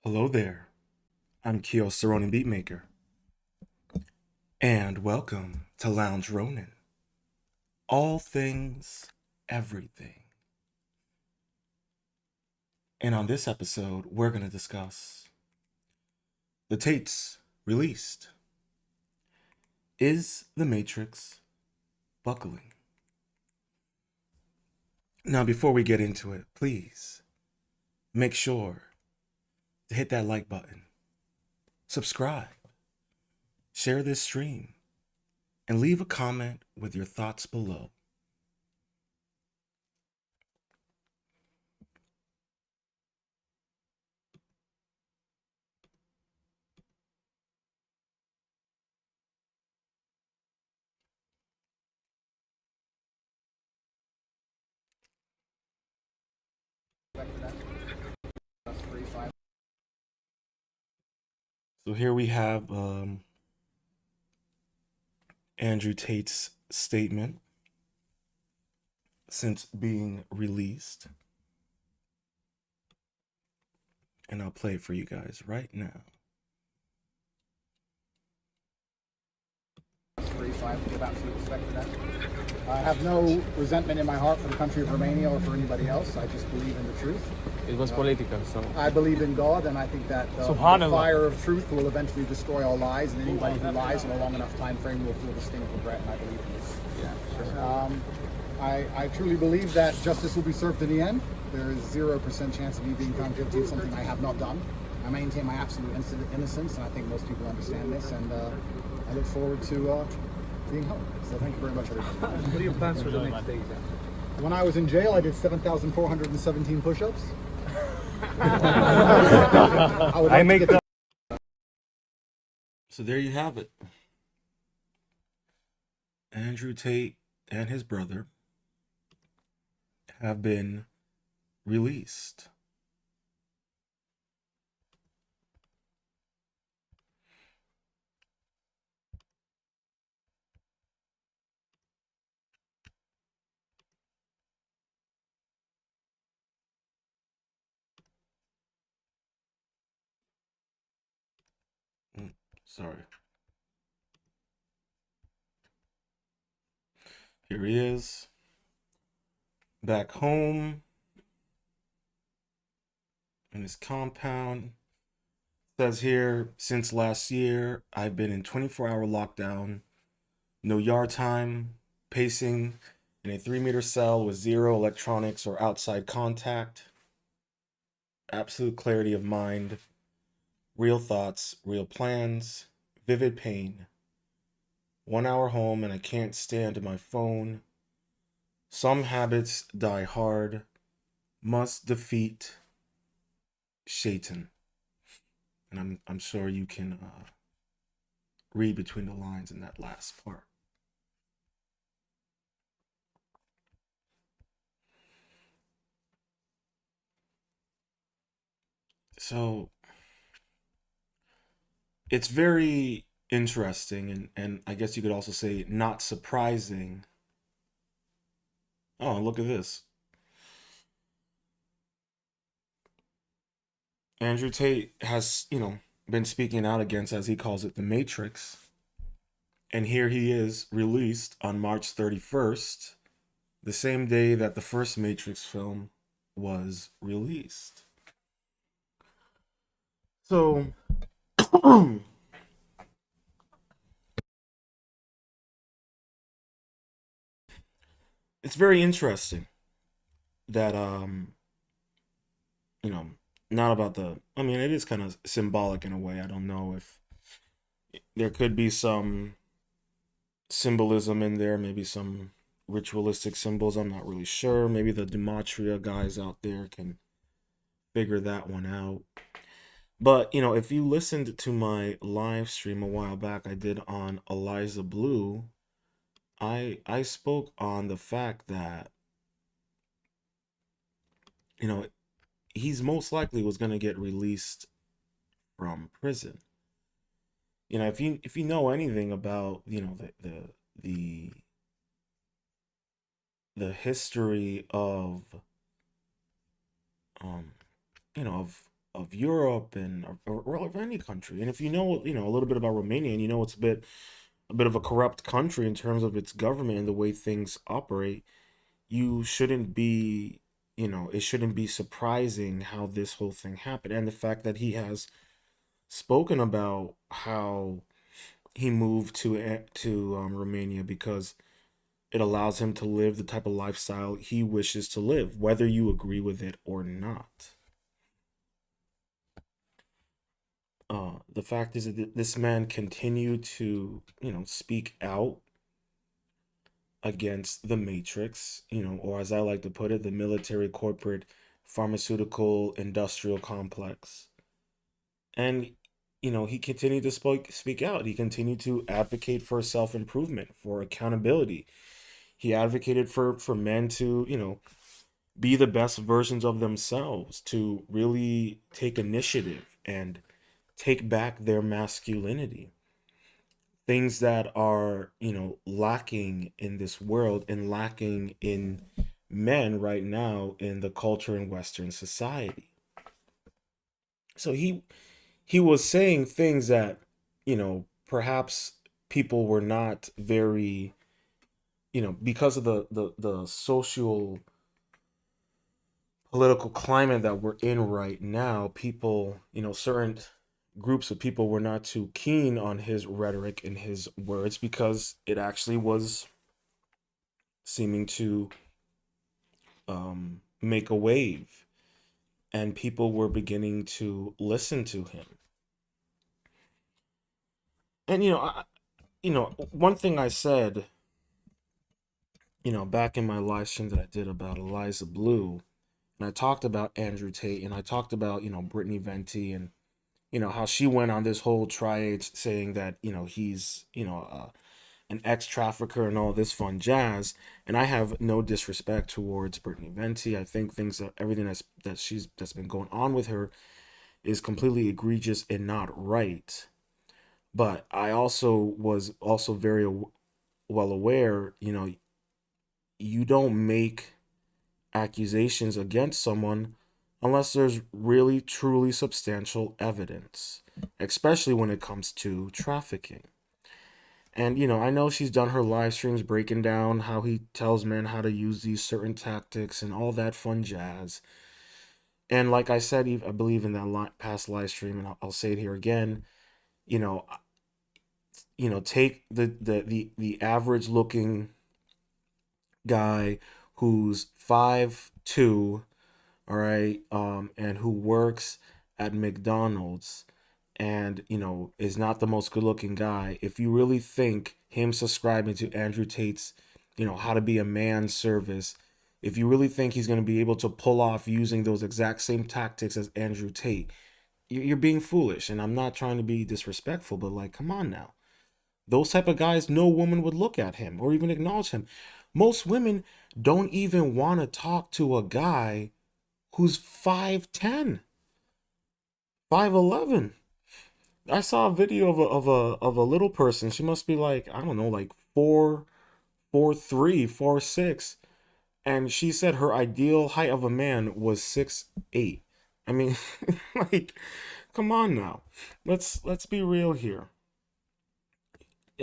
Hello there, I'm Keo Cerrone Beatmaker, and welcome to Lounge Ronin. All things, everything. And on this episode, we're going to discuss the Tates released. Is the Matrix buckling? Now, before we get into it, please make sure to hit that like button, subscribe, share this stream, and leave a comment with your thoughts below. So here we have Andrew Tate's statement since being released. And I'll play it for you guys right now. I have no resentment in my heart for the country of Romania or for anybody else. I just believe in the truth. It was political, so I believe in God, and I think that the fire of truth will eventually destroy all lies, and anybody who lies in a long enough time frame will feel the sting of regret, and I believe in this. yeah, sure. I truly believe that justice will be served in the end. There is 0% chance of me being found guilty of something I have not done. I maintain my absolute innocence, and I think most people understand this, and I look forward to being home. So thank you very much, everybody. What are your plans for the next days? When I was in jail, I did 7,417 push-ups. I make the So there you have it. Andrew Tate and his brother have been released. Sorry. Here he is. Back home in his compound. Says here, since last year, I've been in 24-hour lockdown, no yard time, pacing in a 3-meter cell with zero electronics or outside contact, absolute clarity of mind, real thoughts, real plans, vivid pain. 1 hour home and I can't stand my phone. Some habits die hard. Must defeat Shaitan. And I'm sure you can read between the lines in that last part. So it's very interesting and I guess you could also say not surprising. Oh, look at this. Andrew Tate has, been speaking out against, as he calls it, the Matrix. And here he is released on March 31st, the same day that the first Matrix film was released. So it's very interesting that you know, not about the I mean it is kind of symbolic in a way. I don't know if there could be some symbolism in there, maybe some ritualistic symbols. I'm not really sure. Maybe the Gematria guys out there can figure that one out. But, if you listened to my live stream a while back I did on Eliza Blue, I spoke on the fact that, you know, he's most likely was going to get released from prison. If you know anything about, the the history of um of Europe and or of any country. And if you know, a little bit about Romania, and you know it's a bit of a corrupt country in terms of its government and the way things operate, you shouldn't be, it shouldn't be surprising how this whole thing happened. And the fact that he has spoken about how he moved to Romania because it allows him to live the type of lifestyle he wishes to live, whether you agree with it or not. The fact is that this man continued to, speak out against the matrix, or as I like to put it, the military, corporate, pharmaceutical, industrial complex. And, he continued to speak out. He continued to advocate for self improvement, for accountability. He advocated for men to, be the best versions of themselves, to really take initiative and take back their masculinity. Things that are, lacking in this world and lacking in men right now in the culture in Western society. So he was saying things that, perhaps people were not very, because of the social political climate that we're in right now, people, certain groups of people were not too keen on his rhetoric and his words because it actually was seeming to make a wave, and people were beginning to listen to him. And one thing I said, back in my live stream that I did about Eliza Blue, and I talked about Andrew Tate, and I talked about Brittany Venti, and how she went on this whole triad saying that he's an ex trafficker and all this fun jazz. And I have no disrespect towards Brittany Venti. I think everything that's been going on with her is completely egregious and not right. But I also was also very well aware, you don't make accusations against someone unless there's really truly substantial evidence, especially when it comes to trafficking. And I know she's done her live streams breaking down how he tells men how to use these certain tactics and all that fun jazz. And like I said, I believe in that past live stream, and I'll say it here again. You know, take the average looking guy who's 5'2", all right, and who works at McDonald's, and is not the most good looking guy. If you really think him subscribing to Andrew Tate's how to be a man service, if you really think he's going to be able to pull off using those exact same tactics as Andrew Tate, you're being foolish. And I'm not trying to be disrespectful, but like, come on now. Those type of guys, no woman would look at him or even acknowledge him. Most women don't even want to talk to a guy who's 5'10", 5'11". I saw a video of a little person. She must be like, I don't know, like 4'3", 4'6", and she said her ideal height of a man was 6'8". I mean, like, come on now. Let's be real here.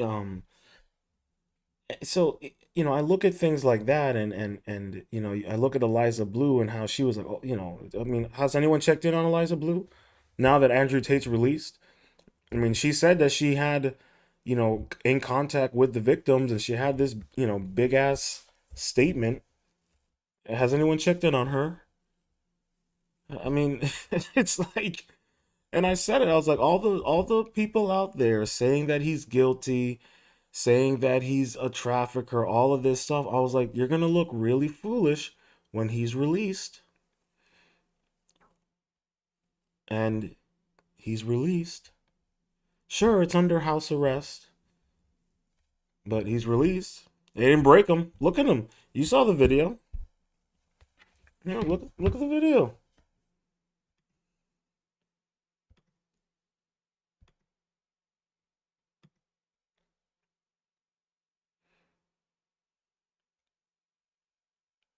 Um, so I look at things like that, and I look at Eliza Blue and how she was like, oh, I mean, has anyone checked in on Eliza Blue now that Andrew Tate's released? I mean, she said that she had, in contact with the victims, and she had this, big ass statement. Has anyone checked in on her? I mean, it's like, and I said it. I was like, all the people out there saying that he's guilty, saying that he's a trafficker, all of this stuff. I was like, you're gonna look really foolish when he's released, and he's released. Sure, it's under house arrest, but he's released. They didn't break him. Look at him. You saw the video. Look at the video.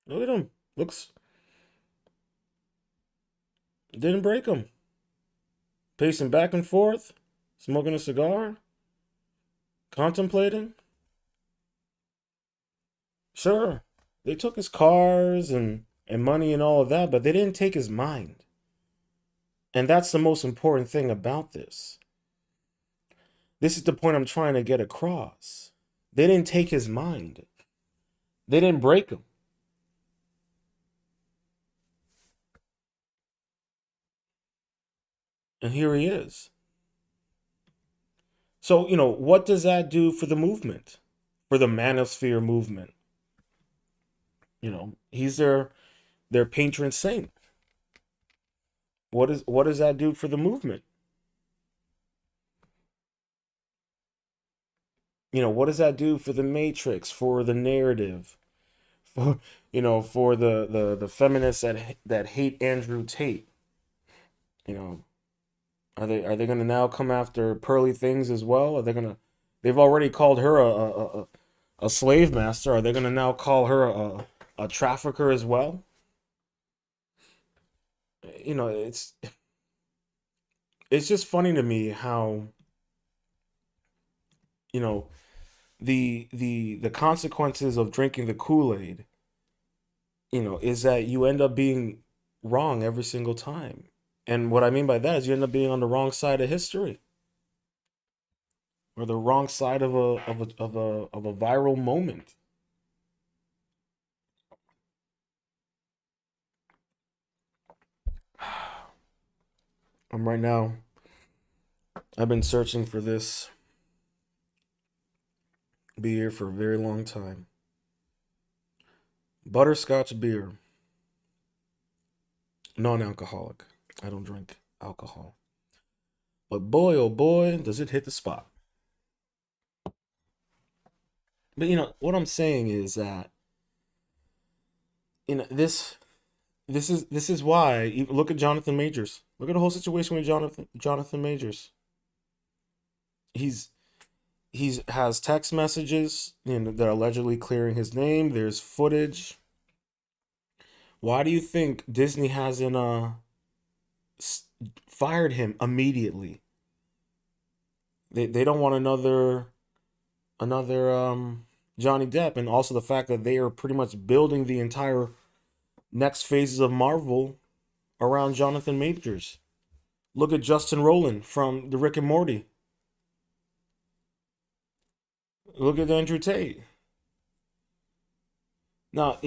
Look at him. Looks, didn't break him. pacing back and forth, smoking a cigar, contemplating. Sure, they took his cars and money and all of that, but they didn't take his mind. And that's the most important thing about this. This is the point I'm trying to get across. They didn't take his mind. They didn't break him. And here he is. So, what does that do for the movement? For the manosphere movement? He's their patron saint. What does that do for the movement? What does that do for the matrix, for the narrative, for for the feminists that hate Andrew Tate? You know, are they going to now come after Pearly Things as well? Are they going to? They've already called her a slave master. Are they going to now call her a trafficker as well? It's just funny to me how you know the consequences of drinking the Kool-Aid, is that you end up being wrong every single time. And what I mean by that is you end up being on the wrong side of history or the wrong side of a viral moment. I'm right now. I've been searching for this beer for a very long time. Butterscotch beer. Non-alcoholic. I don't drink alcohol. But boy, oh boy, does it hit the spot. But what I'm saying is that this is why look at Jonathan Majors. Look at the whole situation with Jonathan Majors. He's has text messages that are allegedly clearing his name. There's footage. Why do you think Disney hasn't fired him immediately? They don't want another Johnny Depp, and also the fact that they are pretty much building the entire next phases of Marvel around Jonathan Majors. Look at Justin Roiland from the Rick and Morty. Look at Andrew Tate. Now,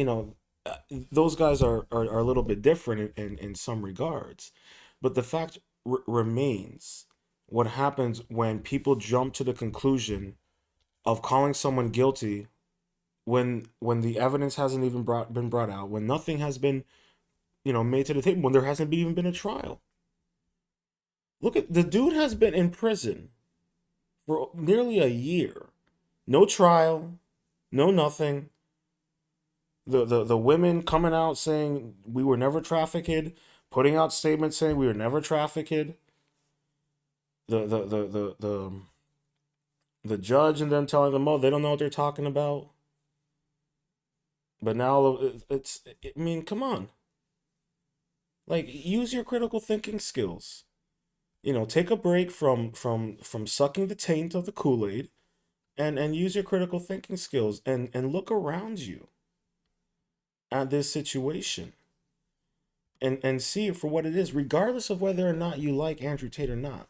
those guys are a little bit different in some regards. But the fact remains, what happens when people jump to the conclusion of calling someone guilty when the evidence hasn't even been brought out, when nothing has been, made to the table, when there hasn't even been a trial. Look at the dude has been in prison for nearly a year. No trial, no nothing. The women coming out saying we were never trafficked, putting out statements saying we were never trafficked. The judge and them telling them, oh, they don't know what they're talking about. But now I mean, come on. Like, use your critical thinking skills. Take a break from sucking the taint of the Kool-Aid and use your critical thinking skills and look around you at this situation and see it for what it is, regardless of whether or not you like Andrew Tate or not.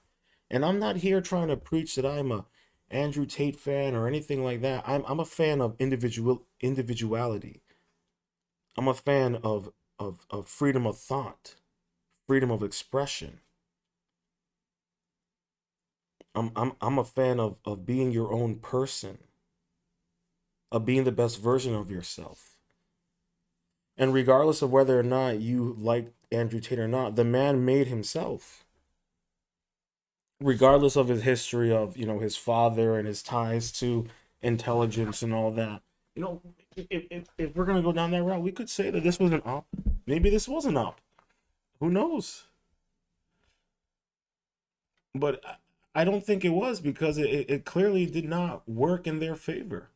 And I'm not here trying to preach that I'm a Andrew Tate fan or anything like that. I'm a fan of individuality. I'm a fan of freedom of thought, freedom of expression. I'm a fan of being your own person, of being the best version of yourself. And regardless of whether or not you like Andrew Tate or not, the man made himself. Regardless of his history of, his father and his ties to intelligence and all that. If we're going to go down that route, we could say that this was an op. Maybe this was an op. Who knows? But I don't think it was, because it clearly did not work in their favor.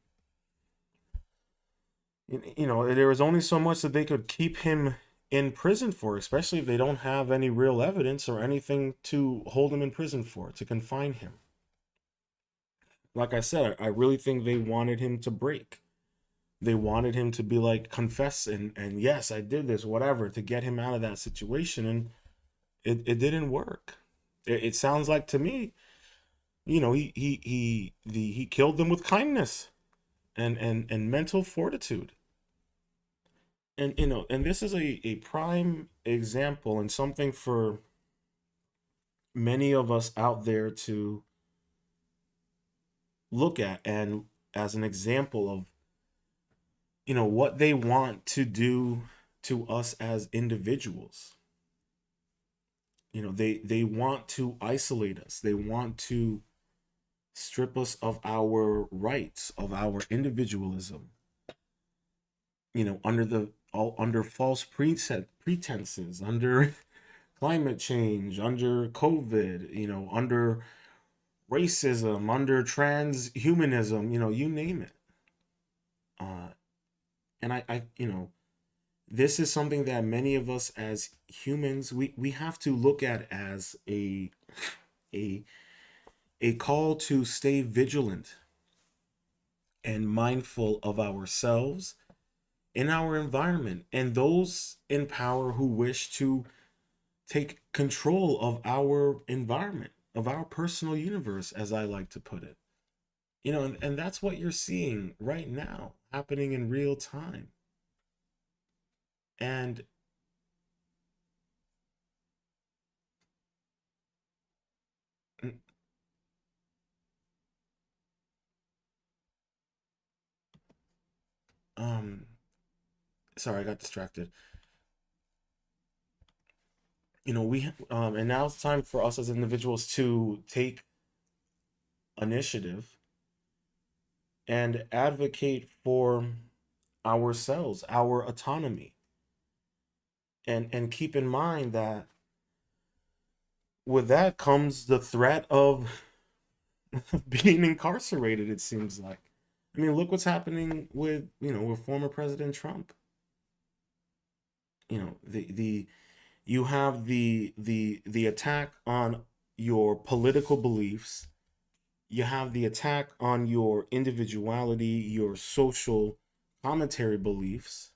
There was only so much that they could keep him in prison for, especially if they don't have any real evidence or anything to hold him in prison for, to confine him. Like I said, I really think they wanted him to break. They wanted him to be like, confess and yes, I did this, whatever, to get him out of that situation. And it didn't work. It sounds like to me, he killed them with kindness and mental fortitude. And and this is a prime example and something for many of us out there to look at, and as an example of what they want to do to us as individuals. They want to isolate us. They want to strip us of our rights, of our individualism, under false pretenses, under climate change, under COVID, under racism, under transhumanism, you name it. And this is something that many of us as humans, we have to look at as a a call to stay vigilant and mindful of ourselves, in our environment, and those in power who wish to take control of our environment, of our personal universe, as I like to put it. And that's what you're seeing right now happening in real time. And um sorry, I got distracted. We and now it's time for us as individuals to take initiative and advocate for ourselves, our autonomy. And keep in mind that with that comes the threat of being incarcerated, it seems like. I mean, look what's happening with former President Trump. The you have the attack on your political beliefs. You have the attack on your individuality, your social commentary beliefs.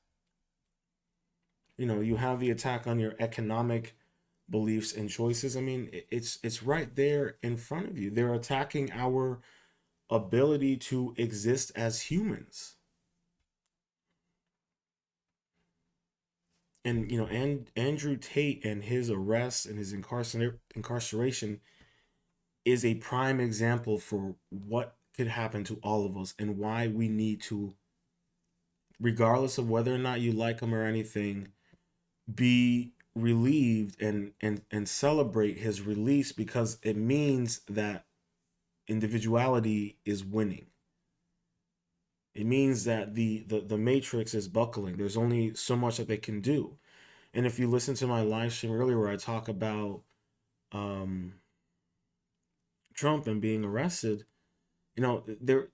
You have the attack on your economic beliefs and choices. I mean, it's right there in front of you. They're attacking our ability to exist as humans. And and Andrew Tate and his arrest and his incarceration is a prime example for what could happen to all of us, and why we need to, regardless of whether or not you like him or anything, be relieved and celebrate his release, because it means that individuality is winning. It means that the matrix is buckling. There's only so much that they can do. And if you listen to my live stream earlier where I talk about um, Trump and being arrested, there,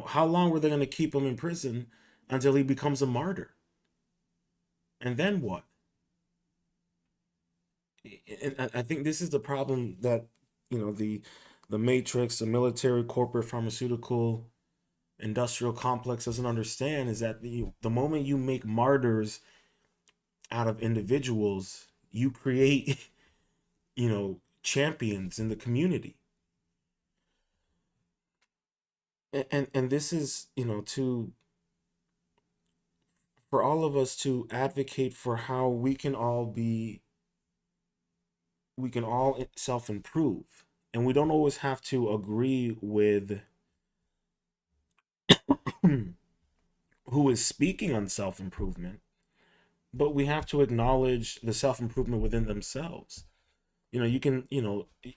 how long were they going to keep him in prison until he becomes a martyr? And then what? And I think this is the problem that the matrix, the military, corporate, pharmaceutical, industrial complex doesn't understand, is that the moment you make martyrs out of individuals, you create champions in the community. And this is to for all of us to advocate for how we can all self improve, and we don't always have to agree with who is speaking on self improvement, but we have to acknowledge the self improvement within themselves. You can,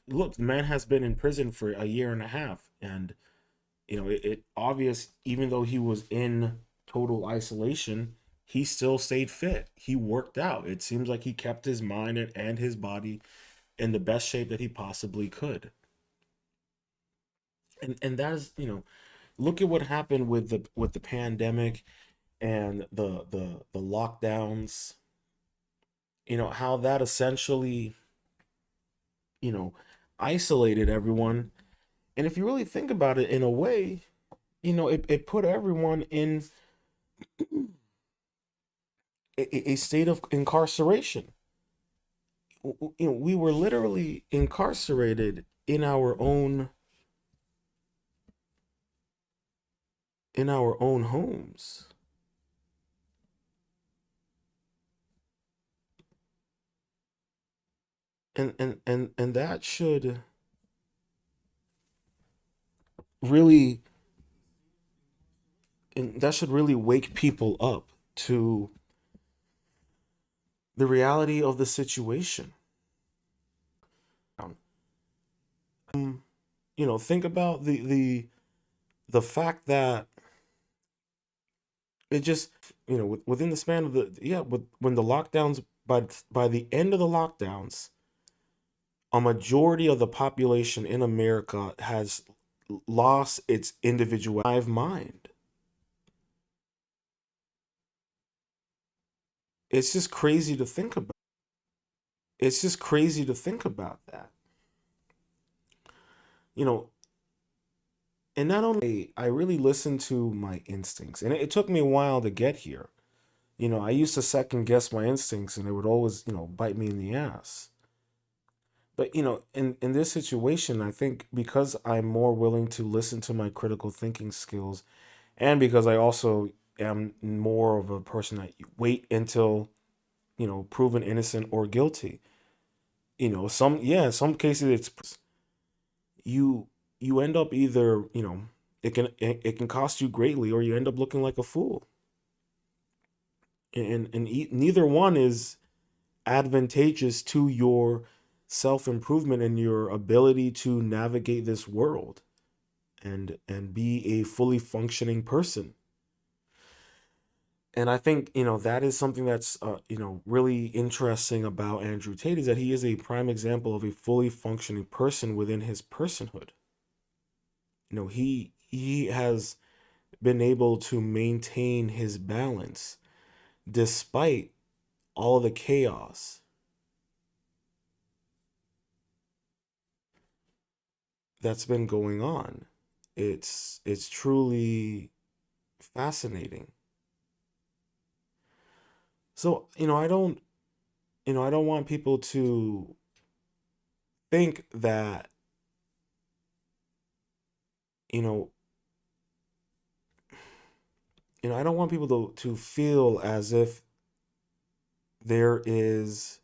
look, the man has been in prison for a year and a half, and it obvious, even though he was in total isolation, he still stayed fit. He worked out. It seems like he kept his mind and his body in the best shape that he possibly could. And that is, look at what happened with the pandemic and the lockdowns. how that essentially, you know, isolated everyone. And if you really think about it in a way, it put everyone in a state of incarceration. We were literally incarcerated in our own homes. And that should really wake people up to the reality of the situation. Think about the fact that it just, within the span of when the lockdowns, by the end of the lockdowns, a majority of the population in America has lost its individual mind. It's just crazy to think about. It's just crazy to think about that. You know, and not only I really listened to my instincts, and it took me a while to get here. I used to second guess my instincts, and it would always, bite me in the ass. But in this situation, I think because I'm more willing to listen to my critical thinking skills, and because I also am more of a person that wait until proven innocent or guilty. Some cases it's you end up either it can cost you greatly, or you end up looking like a fool, and neither one is advantageous to your self improvement and your ability to navigate this world and be a fully functioning person. And I think that is something that's really interesting about Andrew Tate, is that he is a prime example of a fully functioning person within his personhood. He has been able to maintain his balance despite all the chaos that's been going on. It's truly fascinating. So, I don't want people to think that, you know, I don't want people to feel as if there is,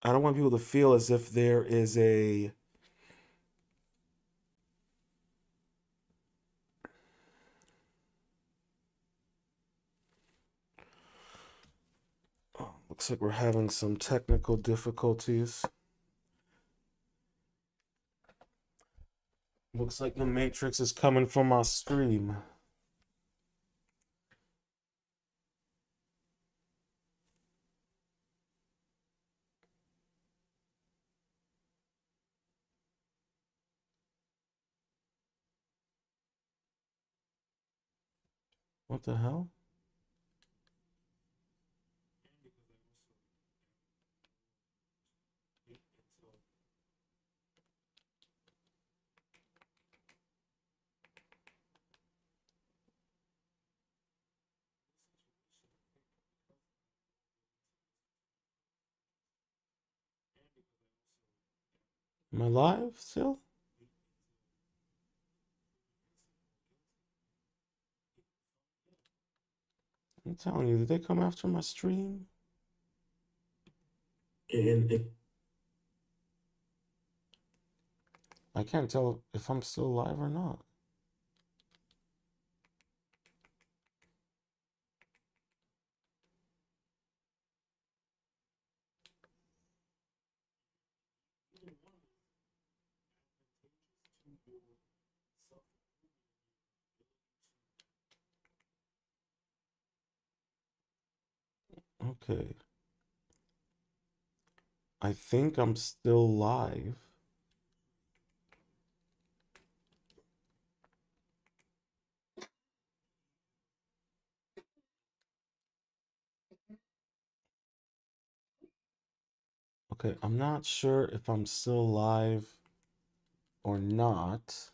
I don't want people to feel as if there is oh, looks like we're having some technical difficulties. Looks like the Matrix is coming from our stream. What the hell? Am I live still? I'm telling you, did they come after my stream? And I can't tell if I'm still live or not. Okay. I think I'm still live. Okay, I'm not sure if I'm still live or not.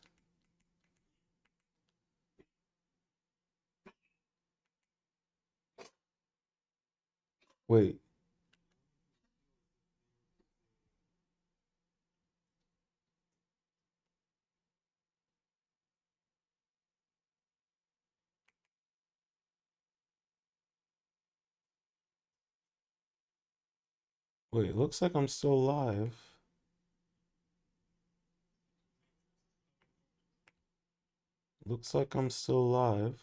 Wait. Wait, looks like I'm still live. Looks like I'm still live.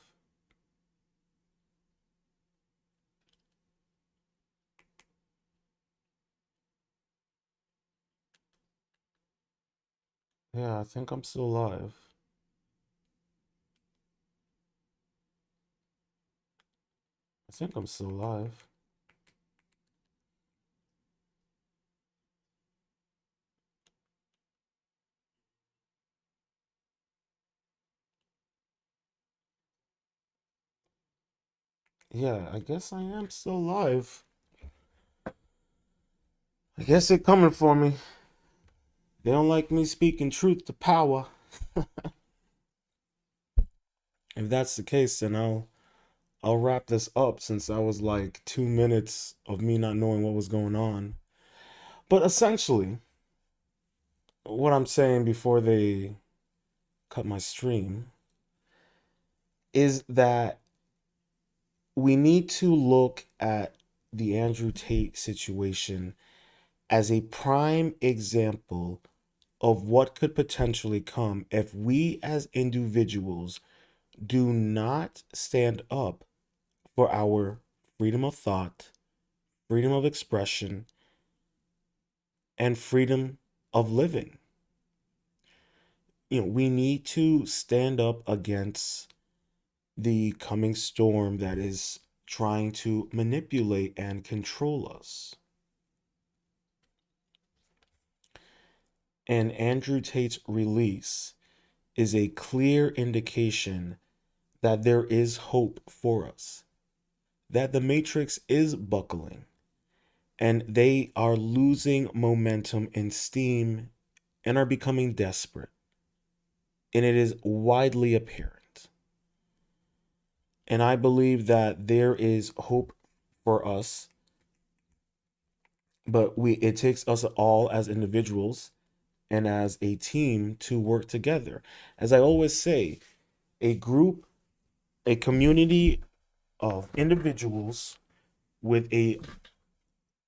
Yeah, I think I'm still live. I think I'm still live. Yeah, I guess I am still live. I guess they're coming for me. They don't like me speaking truth to power. If that's the case, then I'll wrap this up since that was like 2 minutes of me not knowing what was going on. But essentially, what I'm saying before they cut my stream is that we need to look at the Andrew Tate situation as a prime example of what could potentially come if we as individuals do not stand up for our freedom of thought, freedom of expression, and freedom of living. We need to stand up against the coming storm that is trying to manipulate and control us. And Andrew Tate's release is a clear indication that there is hope for us, that the Matrix is buckling, and they are losing momentum and steam and are becoming desperate. And it is widely apparent. And I believe that there is hope for us, but it takes us all as individuals and as a team to work together. As I always say, a group, a community of individuals with a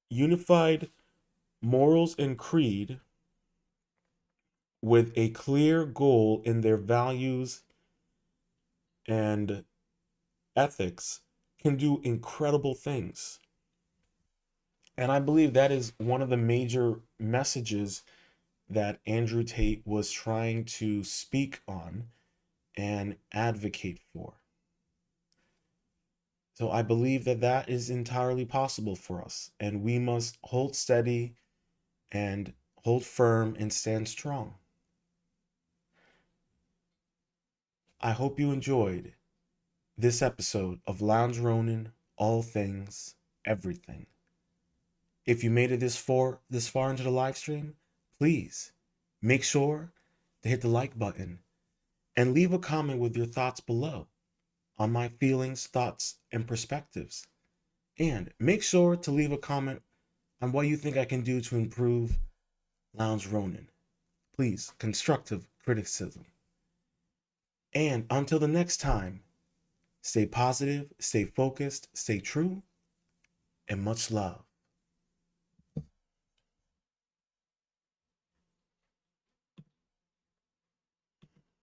unified morals and creed, with a clear goal in their values and ethics, can do incredible things. And I believe that is one of the major messages that Andrew Tate was trying to speak on and advocate for. So I believe that that is entirely possible for us, and we must hold steady and hold firm and stand strong. I hope you enjoyed this episode of Lounge Ronin, All Things, Everything. If you made it this far into the live stream, please make sure to hit the like button and leave a comment with your thoughts below on my feelings, thoughts, and perspectives. And make sure to leave a comment on what you think I can do to improve Lounge Ronin. Please, constructive criticism. And until the next time, stay positive, stay focused, stay true, and much love.